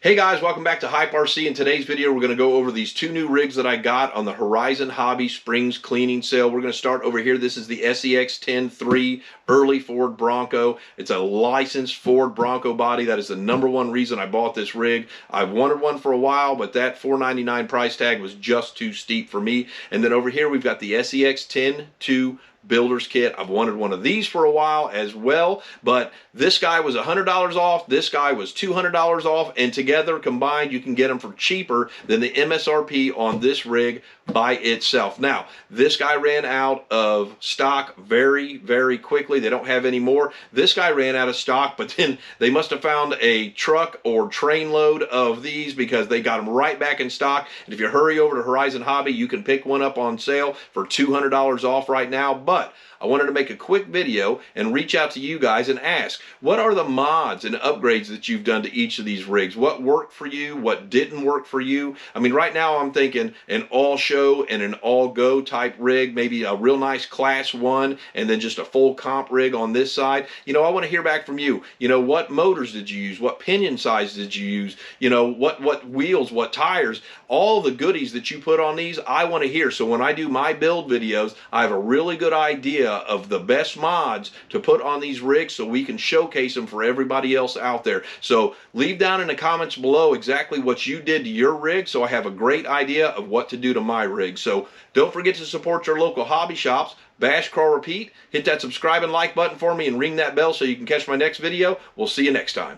Hey guys, welcome back to Hype RC. In today's video, we're going to go over these two new rigs that I got on the Horizon Hobby Springs cleaning sale. We're going to start over here. This is the SCX10ii early Ford Bronco. It's a licensed Ford Bronco body. That is the #1 reason I bought this rig. I've wanted one for a while, but that $499 price tag was just too steep for me. And then over here, we've got the SCX10ii builder's kit. I've wanted one of these for a while as well, but this guy was $100 off, this guy was $200 off, and together combined you can get them for cheaper than the MSRP on this rig by itself. Now, this guy ran out of stock very, very quickly. They don't have any more. This guy ran out of stock, but then they must have found a truck or train load of these because they got them right back in stock. And if you hurry over to Horizon Hobby, you can pick one up on sale for $200 off right now. But I wanted to make a quick video and reach out to you guys and ask, what are the mods and upgrades that you've done to each of these rigs? What worked for you? What didn't work for you? I mean, right now I'm thinking an all-show and an all-go type rig, maybe a real nice class 1 and then just a full comp rig on this side. You know, I want to hear back from you. You know, what motors did you use? What pinion size did you use? You know, what wheels, what tires? All the goodies that you put on these, I want to hear. So when I do my build videos, I have a really good idea of the best mods to put on these rigs so we can showcase them for everybody else out there. So leave down in the comments below exactly what you did to your rig so I have a great idea of what to do to my rig. So don't forget to support your local hobby shops. Bash, crawl, repeat. Hit that subscribe and like button for me and ring that bell so you can catch my next video. We'll see you next time.